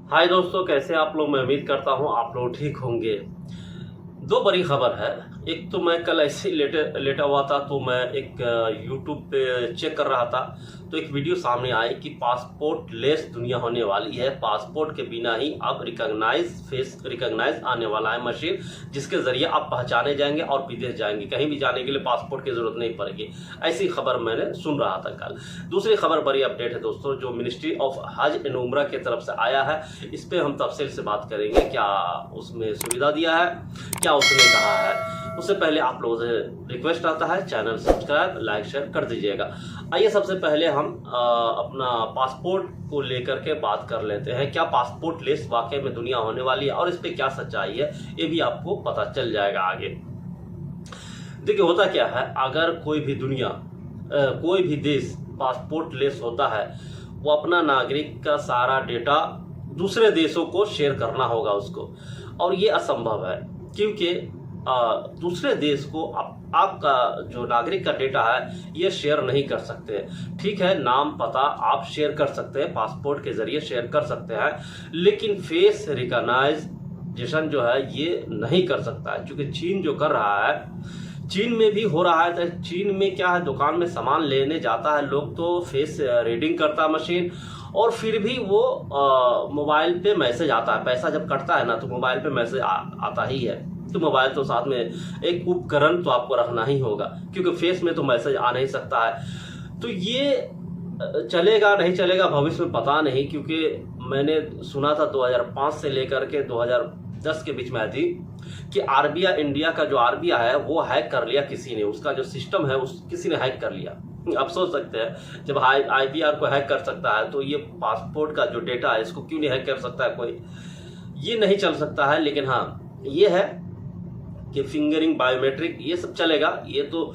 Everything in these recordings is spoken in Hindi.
हाय दोस्तों, कैसे आप लोग। मैं उम्मीद करता हूँ आप लोग ठीक होंगे। दो बड़ी खबर है। एक तो मैं कल ऐसे ही लेटा हुआ था, तो मैं एक यूट्यूब पे चेक कर रहा था, तो एक वीडियो सामने आई कि पासपोर्ट लेस दुनिया होने वाली है। पासपोर्ट के बिना ही अब फेस रिकॉग्नाइज आने वाला है मशीन, जिसके जरिए आप पहचाने जाएंगे और विदेश जाएंगे। कहीं भी जाने के लिए पासपोर्ट की जरूरत नहीं पड़ेगी। ऐसी खबर मैंने सुन रहा था कल। दूसरी खबर बड़ी अपडेट है दोस्तों, जो मिनिस्ट्री ऑफ हज एंड उम्रा की तरफ से आया है। इस पे हम तफसील से बात करेंगे, क्या उसमें सुविधा दिया है, क्या उसने कहा है। उससे पहले आप लोगों से रिक्वेस्ट आता है, चैनल सब्सक्राइब लाइक शेयर कर दीजिएगा। आइए सबसे पहले हम अपना पासपोर्ट को लेकर के बात कर लेते हैं। क्या पासपोर्ट लेस वाकई में दुनिया होने वाली है और इस पे क्या सच्चाई है, ये भी आपको पता चल जाएगा आगे। देखिए होता क्या है, अगर कोई भी देश पासपोर्ट लेस होता है, वो अपना नागरिक का सारा डेटा दूसरे देशों को शेयर करना होगा उसको, और ये असंभव है क्योंकि दूसरे देश को आपका जो नागरिक का डेटा है ये शेयर नहीं कर सकते। ठीक है, नाम पता आप शेयर कर सकते हैं, पासपोर्ट के जरिए शेयर कर सकते हैं, लेकिन फेस रिकॉग्नाइजेशन जो है ये नहीं कर सकता है। क्योंकि चीन जो कर रहा है, चीन में भी हो रहा है। तो चीन में क्या है, दुकान में सामान लेने जाता है लोग तो फेस रीडिंग करता है मशीन, और फिर भी वो मोबाइल पे मैसेज आता है। पैसा जब कटता है ना तो मोबाइल पे मैसेज आता ही है। तो मोबाइल तो साथ में एक उपकरण तो आपको रखना ही होगा, क्योंकि फेस में तो मैसेज आ नहीं सकता है। तो ये चलेगा नहीं चलेगा भविष्य में पता नहीं, क्योंकि मैंने सुना था 2005 से लेकर के 2010 के बीच में आई थी कि आरबीआई, इंडिया का जो आरबीआई है वो हैक कर लिया किसी ने। उसका जो सिस्टम है किसी ने हैक कर लिया। आप सोच सकते हैं, जब आईबीआर को हैक कर सकता है तो ये पासपोर्ट का जो डेटा है इसको क्यों नहीं हैक कर सकता है कोई। ये नहीं चल सकता है। लेकिन हाँ, ये है कि फिंगरिंग, बायोमेट्रिक ये सब चलेगा। ये तो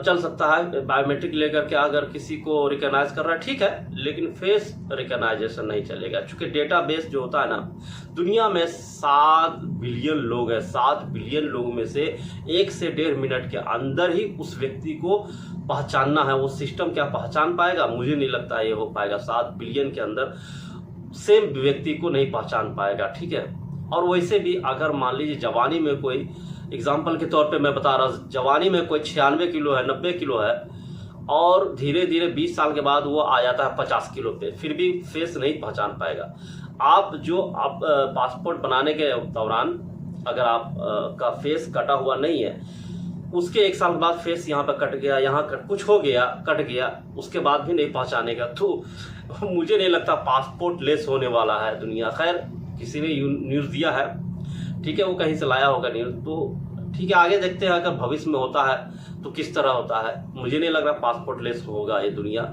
चल सकता है, बायोमेट्रिक लेकर के अगर किसी को रिकॉग्नाइज कर रहा है ठीक है, लेकिन फेस रिकॉग्नाइजेशन नहीं चलेगा। क्योंकि डेटाबेस जो होता है ना, दुनिया में 7 बिलियन लोग हैं। 7 बिलियन लोगों में से 1 से 1.5 मिनट के अंदर ही उस व्यक्ति को पहचानना है। वो सिस्टम क्या पहचान पाएगा? मुझे नहीं लगता ये हो पाएगा। 7 बिलियन के अंदर सेम व्यक्ति को नहीं पहचान पाएगा। ठीक है, और वैसे भी अगर मान लीजिए जवानी में कोई, एग्जाम्पल के तौर पे मैं बता रहा हूँ, जवानी में कोई 96 किलो है, 90 किलो है, और धीरे धीरे 20 साल के बाद वो आ जाता है 50 किलो पे, फिर भी फेस नहीं पहचान पाएगा। आप पासपोर्ट बनाने के दौरान अगर आप का फेस कटा हुआ नहीं है, उसके 1 साल के बाद फेस यहाँ पे कट गया, यहाँ कुछ हो गया, कट गया, उसके बाद भी नहीं पहचानेगा। तो मुझे नहीं लगता पासपोर्ट लेस होने वाला है दुनिया। खैर, किसी ने न्यूज़ दिया है, ठीक है, वो कहीं से लाया होगा न्यूज़, तो ठीक है, आगे देखते हैं अगर भविष्य में होता है तो किस तरह होता है। मुझे नहीं लग रहा पासपोर्ट लेस होगा ये दुनिया,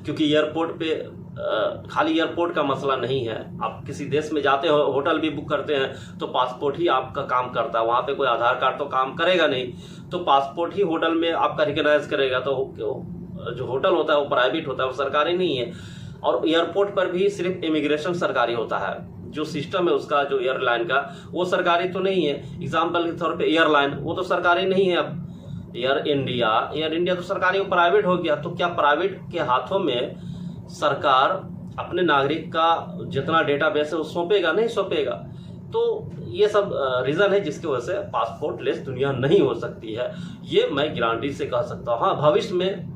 क्योंकि एयरपोर्ट पे खाली एयरपोर्ट का मसला नहीं है। आप किसी देश में जाते हो, होटल भी बुक करते हैं तो पासपोर्ट ही आपका काम करता है। वहाँ पे कोई आधार कार्ड तो काम करेगा नहीं, तो पासपोर्ट ही होटल में आपका रिकॉग्नाइज करेगा। तो जो होटल होता है वो प्राइवेट होता है, वो सरकारी नहीं है। और एयरपोर्ट पर भी सिर्फ इमिग्रेशन सरकारी होता है। जो सिस्टम है उसका, जो एयरलाइन का, वो सरकारी तो नहीं है। एग्जाम्पल के तौर पे एयरलाइन, वो तो सरकारी नहीं है। अब एयर इंडिया तो सरकारी, वो प्राइवेट हो गया। तो क्या प्राइवेट के हाथों में सरकार अपने नागरिक का जितना डेटाबेस है वो सौंपेगा? नहीं सौंपेगा। तो ये सब रीजन है जिसकी वजह से पासपोर्ट लेस दुनिया नहीं हो सकती है, ये मैं गारंटी से कह सकता हूँ। हाँ, भविष्य में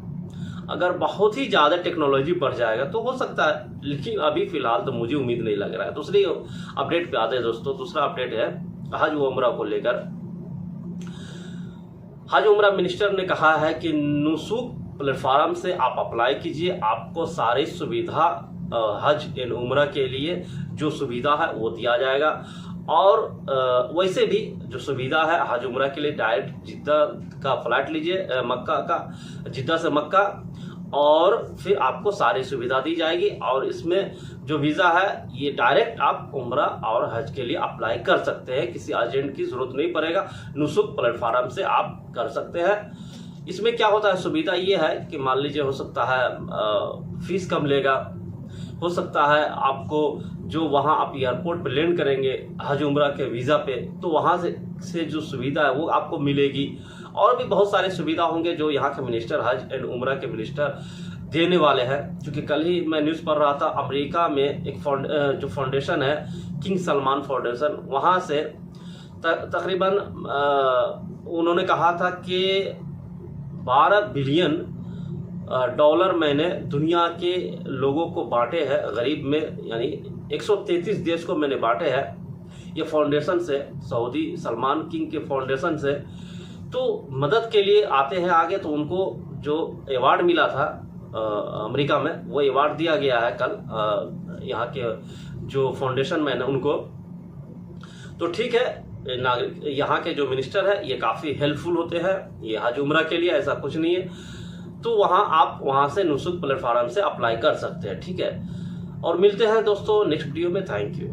अगर बहुत ही ज़्यादा टेक्नोलॉजी बढ़ जाएगा तो हो सकता है, लेकिन अभी फिलहाल तो मुझे उम्मीद नहीं लग रहा है। दूसरी अपडेट पे आते हैं दोस्तों। दूसरा अपडेट है हज व उम्रा को लेकर। हज उम्रा मिनिस्टर ने कहा है कि नुसूक प्लेटफॉर्म से आप अप्लाई कीजिए, आपको सारी सुविधा हज एंड उम्रा के लिए जो सुविधा है वो दिया जाएगा। और वैसे भी जो सुविधा है हज उम्रा के लिए, डायरेक्ट जिद्दा का फ्लाइट लीजिए, जिद्दा से मक्का, और फिर आपको सारी सुविधा दी जाएगी। और इसमें जो वीज़ा है ये डायरेक्ट आप उम्रा और हज के लिए अप्लाई कर सकते हैं, किसी एजेंट की जरूरत नहीं पड़ेगा। नुसूक प्लेटफॉर्म से आप कर सकते हैं। इसमें क्या होता है, सुविधा ये है कि मान लीजिए हो सकता है फीस कम लेगा, हो सकता है आपको जो वहाँ आप एयरपोर्ट पे लैंड करेंगे हज उम्रा के वीज़ा पे, तो वहाँ से जो सुविधा है वो आपको मिलेगी। और भी बहुत सारे सुविधा होंगे जो यहाँ के मिनिस्टर, हज एंड उम्रा के मिनिस्टर देने वाले हैं। क्योंकि कल ही मैं न्यूज़ पढ़ रहा था, अमेरिका में एक जो फाउंडेशन है किंग सलमान फाउंडेशन, वहाँ से तकरीबन उन्होंने कहा था कि 12 बिलियन डॉलर मैंने दुनिया के लोगों को बांटे हैं, गरीब में, यानी 133 देश को मैंने बांटे हैं ये फाउंडेशन से, सऊदी सलमान किंग के फाउंडेशन से। तो मदद के लिए आते हैं आगे। तो उनको जो अवार्ड मिला था अमेरिका में, वो अवार्ड दिया गया है कल यहाँ के जो फाउंडेशन मैन उनको। तो ठीक है, नागरिक यहाँ के जो मिनिस्टर है ये काफ़ी हेल्पफुल होते हैं, ये हज उम्रा के लिए, ऐसा कुछ नहीं है। तो आप वहाँ से नुसुक प्लेटफार्म से अप्लाई कर सकते हैं, ठीक है। और मिलते हैं दोस्तों नेक्स्ट वीडियो में। Thank you.